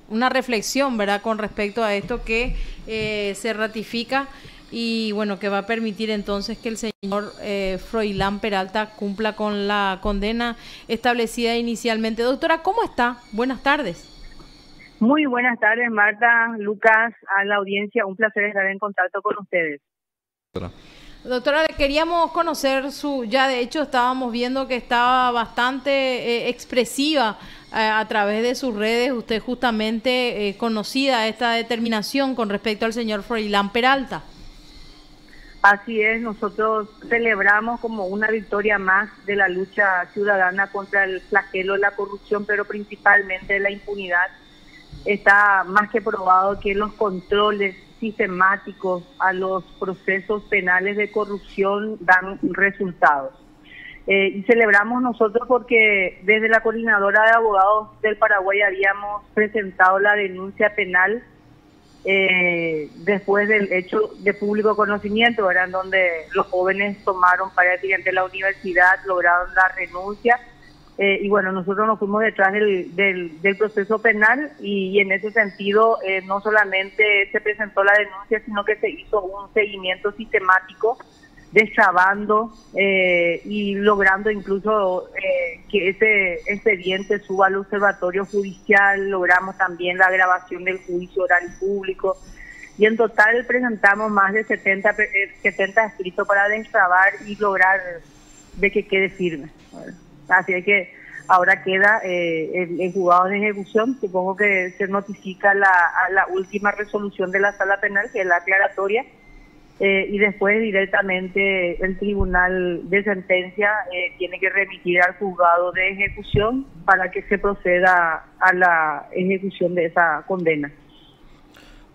una reflexión, ¿verdad?, con respecto a esto que se ratifica y bueno, que va a permitir entonces que el señor Froilán Peralta cumpla con la condena establecida inicialmente. Doctora, ¿cómo está? Buenas tardes. Muy buenas tardes, Marta, Lucas, a la audiencia. Un placer estar en contacto con ustedes. Doctora, queríamos conocer ya de hecho estábamos viendo que estaba bastante expresiva a través de sus redes, usted justamente conocida esta determinación con respecto al señor Froilán Peralta. Así es, nosotros celebramos como una victoria más de la lucha ciudadana contra el flagelo de la corrupción, pero principalmente de la impunidad. Está más que probado que los controles sistemáticos a los procesos penales de corrupción dan resultados. Y celebramos nosotros porque desde la Coordinadora de Abogados del Paraguay habíamos presentado la denuncia penal después del hecho de público conocimiento, ¿verdad?, en donde los jóvenes tomaron prácticamente la universidad, lograron la renuncia. Y bueno, nosotros nos fuimos detrás del proceso penal y en ese sentido no solamente se presentó la denuncia, sino que se hizo un seguimiento sistemático, destrabando y logrando incluso que ese expediente suba al observatorio judicial. Logramos también la grabación del juicio oral y público y en total presentamos más de 70 escritos para destrabar y lograr de que quede firme. Así es que ahora queda el juzgado de ejecución. Supongo que se notifica la última resolución de la sala penal, que es la aclaratoria, y después directamente el tribunal de sentencia tiene que remitir al juzgado de ejecución para que se proceda a la ejecución de esa condena.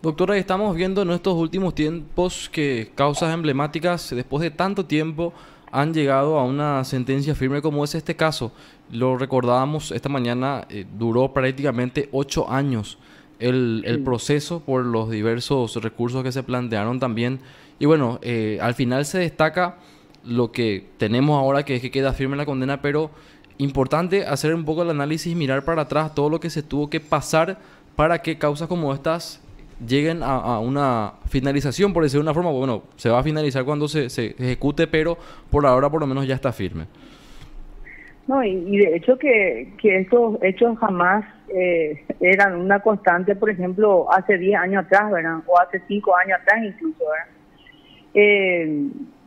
Doctora, estamos viendo en estos últimos tiempos que causas emblemáticas, después de tanto tiempo, han llegado a una sentencia firme como es este caso. Lo recordábamos esta mañana, duró prácticamente 8 años el proceso por los diversos recursos que se plantearon también. Y bueno, al final se destaca lo que tenemos ahora, que es que queda firme la condena, pero importante hacer un poco el análisis, mirar para atrás todo lo que se tuvo que pasar para que causas como estas lleguen a una finalización, por decirlo de una forma. Bueno, se va a finalizar cuando se ejecute, pero por ahora por lo menos ya está firme. No, y de hecho que estos hechos jamás eran una constante, por ejemplo, hace 10 años atrás, ¿verdad?, o hace 5 años atrás incluso, ¿verdad?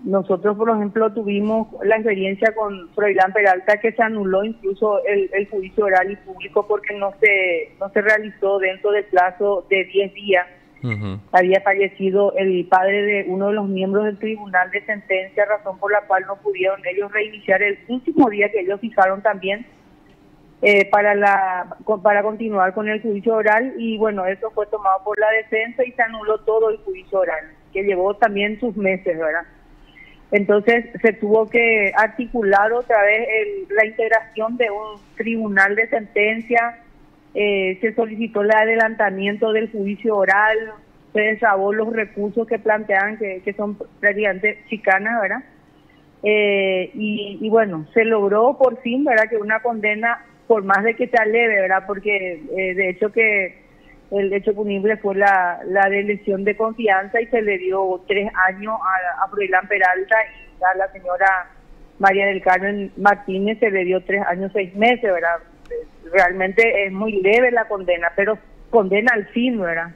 Nosotros, por ejemplo, tuvimos la experiencia con Froilán Peralta, que se anuló incluso el juicio oral y público porque no se realizó dentro del plazo de 10 días. Uh-huh. Había fallecido el padre de uno de los miembros del tribunal de sentencia, razón por la cual no pudieron ellos reiniciar el último día que ellos fijaron también para continuar con el juicio oral. Y bueno, eso fue tomado por la defensa y se anuló todo el juicio oral, que llevó también sus meses, ¿verdad? Entonces se tuvo que articular otra vez la integración de un tribunal de sentencia. Se solicitó el adelantamiento del juicio oral, se desabó los recursos que planteaban que son prácticamente chicanas, ¿verdad? Y bueno, se logró por fin, ¿verdad?, que una condena, por más de que sea leve, ¿verdad?, porque de hecho que el hecho punible fue la de lesión de confianza y se le dio 3 años a Froilán Peralta, y a la señora María del Carmen Martínez se le dio 3 años 6 meses, ¿verdad? Realmente es muy leve la condena, pero condena al fin, ¿verdad?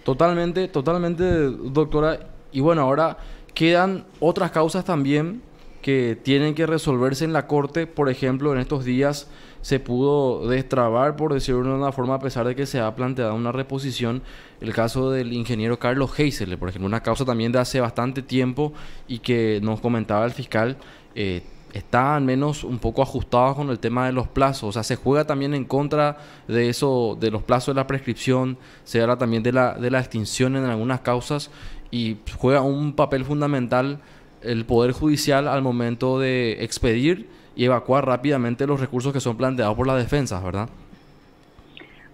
Totalmente, doctora. Y bueno, ahora quedan otras causas también que tienen que resolverse en la corte. Por ejemplo, en estos días se pudo destrabar, por decirlo de una forma, a pesar de que se ha planteado una reposición, el caso del ingeniero Carlos Geisele, por ejemplo, una causa también de hace bastante tiempo y que nos comentaba el fiscal, está al menos un poco ajustado con el tema de los plazos. O sea, se juega también en contra de eso, de los plazos de la prescripción, se habla también de la extinción en algunas causas, y juega un papel fundamental el Poder Judicial al momento de expedir y evacuar rápidamente los recursos que son planteados por las defensas, ¿verdad?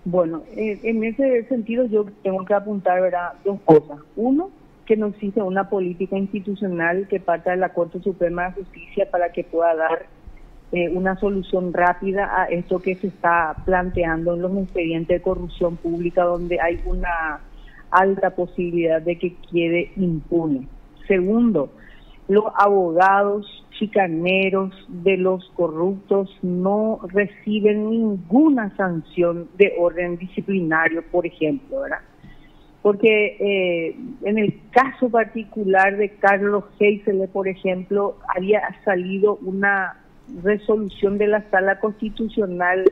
Bueno, en ese sentido yo tengo que apuntar, ¿verdad?, 2 cosas. Uno, que no existe una política institucional que parta de la Corte Suprema de Justicia para que pueda dar una solución rápida a esto que se está planteando en los expedientes de corrupción pública, donde hay una alta posibilidad de que quede impune. Segundo, los abogados chicaneros de los corruptos no reciben ninguna sanción de orden disciplinario, por ejemplo, ¿verdad? Porque en el caso particular de Carlos Geisele, por ejemplo, había salido una resolución de la Sala Constitucional,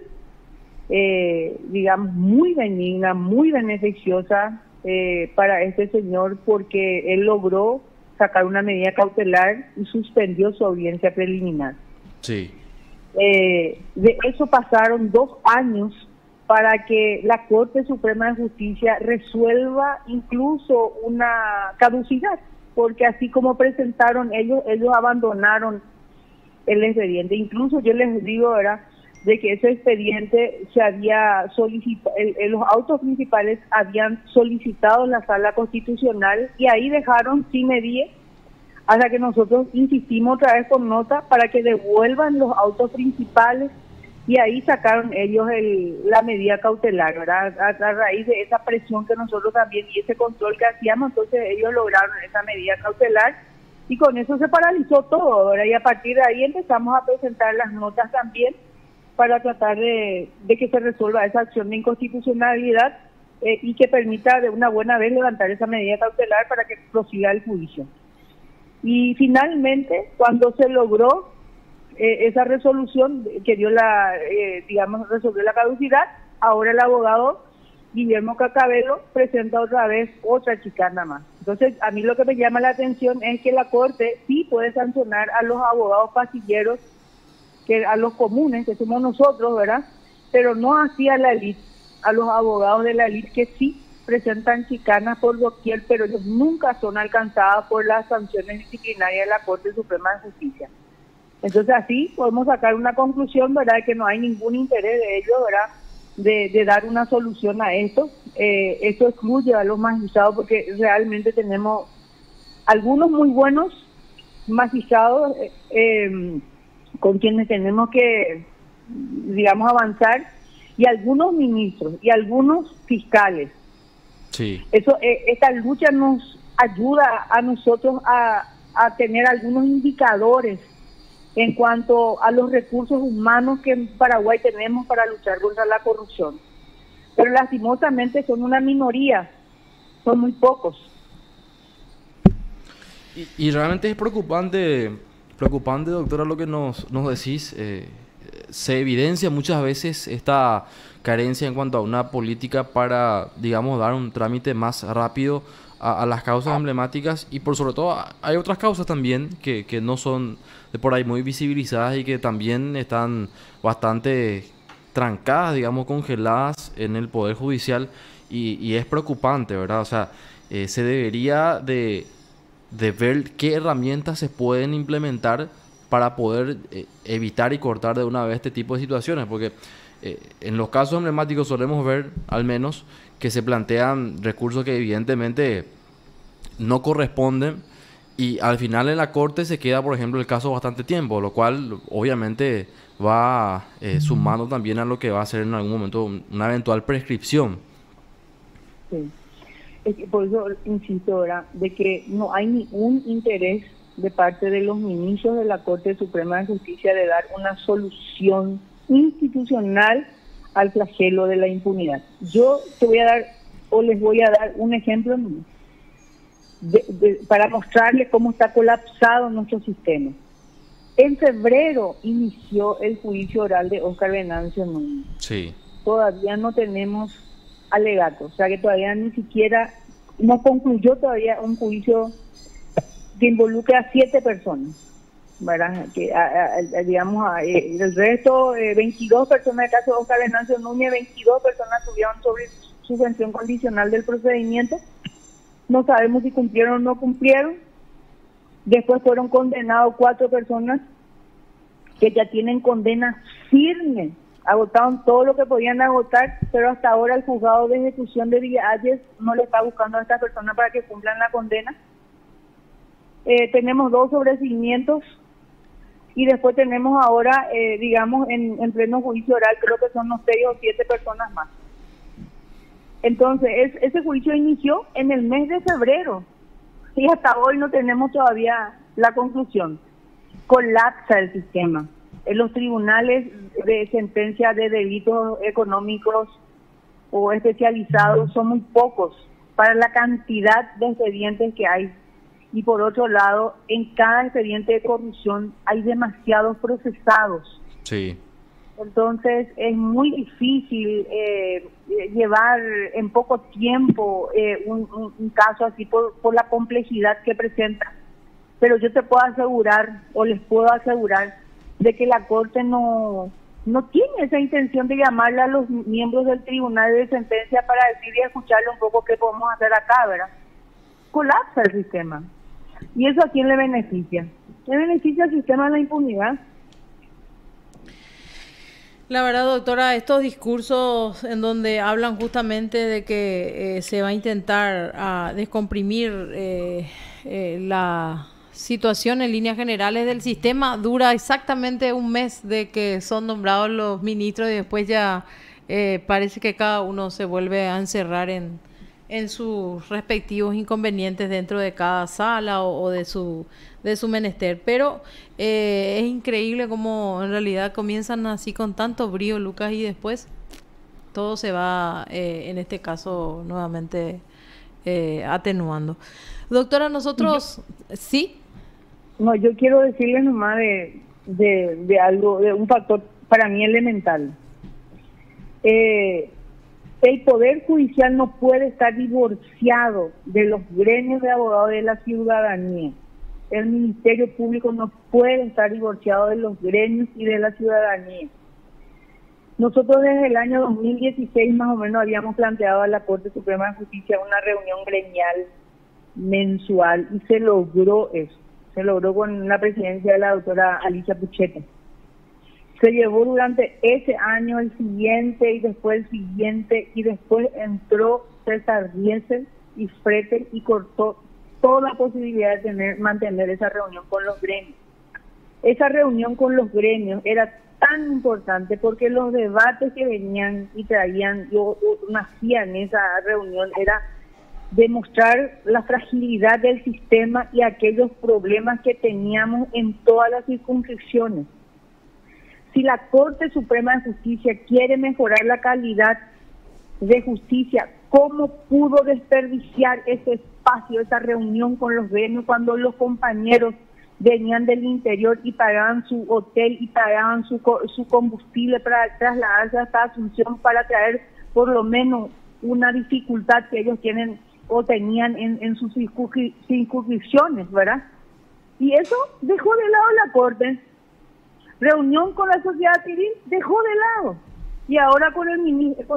digamos, muy benigna, muy beneficiosa para este señor, porque él logró sacar una medida cautelar y suspendió su audiencia preliminar. Sí. De eso pasaron 2 años para que la Corte Suprema de Justicia resuelva incluso una caducidad, porque así como presentaron ellos abandonaron el expediente. Incluso yo les digo, ¿verdad?, de que ese expediente se había solicitado, los autos principales habían solicitado en la Sala Constitucional y ahí dejaron sin medida hasta que nosotros insistimos otra vez con nota para que devuelvan los autos principales, y ahí sacaron ellos la medida cautelar, ¿verdad? A raíz de esa presión que nosotros también y ese control que hacíamos, entonces ellos lograron esa medida cautelar y con eso se paralizó todo, ¿verdad? Y a partir de ahí empezamos a presentar las notas también para tratar de que se resuelva esa acción de inconstitucionalidad y que permita de una buena vez levantar esa medida cautelar para que prosiga el juicio. Y finalmente, cuando se logró esa resolución que dio resolvió la caducidad, ahora el abogado Guillermo Cacabelo presenta otra vez otra chicana más. Entonces, a mí lo que me llama la atención es que la Corte sí puede sancionar a los abogados pasilleros, que a los comunes, que somos nosotros, ¿verdad? Pero no así a la élite, a los abogados de la élite que sí presentan chicanas por doquier, pero ellos nunca son alcanzados por las sanciones disciplinarias de la Corte Suprema de Justicia. Entonces así podemos sacar una conclusión, ¿verdad?, de que no hay ningún interés de ellos, ¿verdad?, de dar una solución a esto. Esto excluye a los magistrados porque realmente tenemos algunos muy buenos magistrados con quienes tenemos que, digamos, avanzar, y algunos ministros y algunos fiscales. Sí. Esta lucha nos ayuda a nosotros a tener algunos indicadores en cuanto a los recursos humanos que en Paraguay tenemos para luchar contra la corrupción. Pero lastimosamente son una minoría, son muy pocos. Y realmente es preocupante, doctora, lo que nos decís. Se evidencia muchas veces esta carencia en cuanto a una política para, digamos, dar un trámite más rápido a las causas emblemáticas, y por sobre todo hay otras causas también que no son de por ahí muy visibilizadas y que también están bastante trancadas, digamos, congeladas en el Poder Judicial, y es preocupante, ¿verdad? O sea, se debería de ver qué herramientas se pueden implementar para poder evitar y cortar de una vez este tipo de situaciones, porque en los casos emblemáticos solemos ver, al menos, que se plantean recursos que evidentemente no corresponden, y al final en la Corte se queda, por ejemplo, el caso bastante tiempo, lo cual obviamente va sumando también a lo que va a ser en algún momento una eventual prescripción. Sí. Es que por eso insisto ahora de que no hay ningún interés de parte de los ministros de la Corte Suprema de Justicia de dar una solución institucional al flagelo de la impunidad. Yo te voy a dar, o les voy a dar un ejemplo para mostrarles cómo está colapsado nuestro sistema. En febrero inició el juicio oral de Óscar Venancio Núñez. Sí. Todavía no tenemos alegatos, o sea que todavía ni siquiera, no concluyó todavía un juicio que involucra a 7 personas, ¿verdad? Que digamos, el resto, 22 personas, en el caso de Óscar Venancio Núñez, 22 personas tuvieron sobre suspensión condicional del procedimiento. No sabemos si cumplieron o no cumplieron. Después fueron condenados 4 personas que ya tienen condena firme. Agotaron todo lo que podían agotar, pero hasta ahora el juzgado de ejecución de Villa Ayes no le está buscando a estas personas para que cumplan la condena. Tenemos 2 sobreseimientos y después tenemos ahora, digamos, en pleno juicio oral, creo que son unos 6 o 7 personas más. Entonces, ese juicio inició en el mes de febrero y hasta hoy no tenemos todavía la conclusión. Colapsa el sistema. En los tribunales de sentencia de delitos económicos o especializados son muy pocos para la cantidad de expedientes que hay. Y por otro lado, en cada expediente de corrupción hay demasiados procesados. Sí. Entonces es muy difícil llevar en poco tiempo un caso así por la complejidad que presenta. Pero yo te puedo asegurar, o les puedo asegurar, de que la Corte no tiene esa intención de llamarle a los miembros del Tribunal de Sentencia para decir y escucharle un poco qué podemos hacer acá, ¿verdad? Colapsa el sistema. ¿Y eso a quién le beneficia? Le beneficia al sistema de la impunidad. La verdad, doctora, estos discursos en donde hablan justamente de que se va a intentar descomprimir la situación en líneas generales del sistema, dura exactamente un mes de que son nombrados los ministros y después ya parece que cada uno se vuelve a encerrar en sus respectivos inconvenientes dentro de cada sala o de su menester. Pero es increíble cómo en realidad comienzan así con tanto brío, Lucas, y después todo se va, en este caso, nuevamente atenuando. Doctora, nosotros... ¿Sí? No, yo quiero decirles nomás de algo, de un factor para mí elemental. El Poder Judicial no puede estar divorciado de los gremios de abogados de la ciudadanía. El Ministerio Público no puede estar divorciado de los gremios y de la ciudadanía. Nosotros desde el año 2016 más o menos habíamos planteado a la Corte Suprema de Justicia una reunión gremial mensual y se logró eso. Se logró con la presidencia de la doctora Alicia Pucheta. Se llevó durante ese año, el siguiente y después el siguiente, y después entró César Riesel y Fretel y cortó toda posibilidad de mantener esa reunión con los gremios. Esa reunión con los gremios era tan importante porque los debates que venían y traían, nacían en esa reunión, era demostrar la fragilidad del sistema y aquellos problemas que teníamos en todas las circunscripciones. Si la Corte Suprema de Justicia quiere mejorar la calidad de justicia, ¿cómo pudo desperdiciar ese espacio, esa reunión con los gremios cuando los compañeros venían del interior y pagaban su hotel y pagaban su combustible para trasladarse hasta Asunción para traer por lo menos una dificultad que ellos tienen o tenían en sus circunscripciones, ¿verdad? Y eso dejó de lado la Corte. Reunión con la sociedad civil dejó de lado. Y ahora con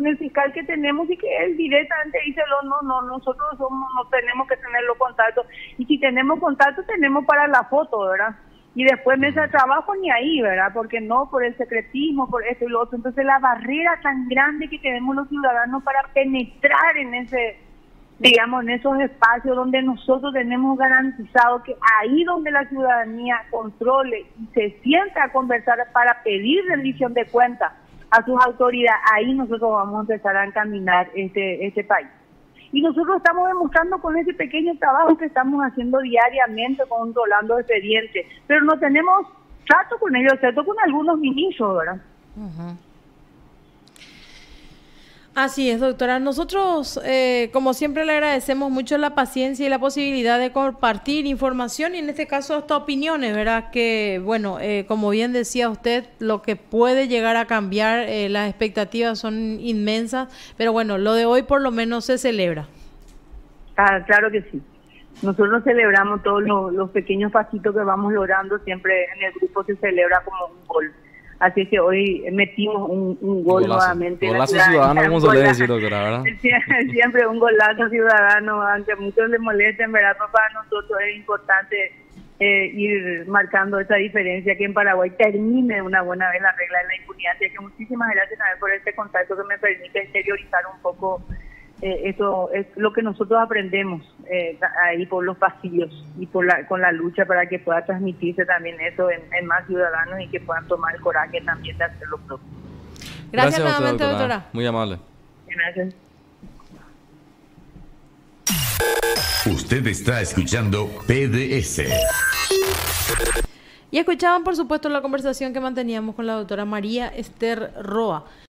el fiscal que tenemos y que él directamente dice, no, nosotros no tenemos que tener los contactos. Y si tenemos contactos, tenemos para la foto, ¿verdad? Y después mesa de trabajo ni ahí, ¿verdad? Porque no, por el secretismo, por esto y lo otro. Entonces la barrera tan grande que tenemos los ciudadanos para penetrar en en esos espacios donde nosotros tenemos garantizado que ahí donde la ciudadanía controle y se sienta a conversar para pedir rendición de cuentas a sus autoridades, ahí nosotros vamos a empezar a encaminar este país. Y nosotros estamos demostrando con ese pequeño trabajo que estamos haciendo diariamente, controlando expedientes, pero no tenemos trato con ellos, excepto con algunos ministros, ¿verdad? Uh-huh. Así es, doctora. Nosotros, como siempre, le agradecemos mucho la paciencia y la posibilidad de compartir información y en este caso hasta opiniones, ¿verdad? Que, bueno, como bien decía usted, lo que puede llegar a cambiar, las expectativas son inmensas, pero bueno, lo de hoy por lo menos se celebra. Claro que sí. Nosotros celebramos todos los pequeños pasitos que vamos logrando, siempre en el grupo se celebra como un gol. Así que hoy metimos un gol nuevamente. Golazo ciudadano, como suele decir, doctora, ¿verdad? Siempre un golazo ciudadano, aunque a muchos les molesten, ¿verdad? Para nosotros es importante ir marcando esa diferencia, que en Paraguay termine una buena vez la regla de la impunidad. Así que muchísimas gracias también por este contacto que me permite exteriorizar un poco Eso es lo que nosotros aprendemos ahí por los pasillos y con la lucha para que pueda transmitirse también eso en más ciudadanos y que puedan tomar el coraje también de hacer lo propio. Gracias a usted, nuevamente, doctora. Muy amable. Gracias. Usted está escuchando PDS. Y escuchaban, por supuesto, la conversación que manteníamos con la doctora María Esther Roa.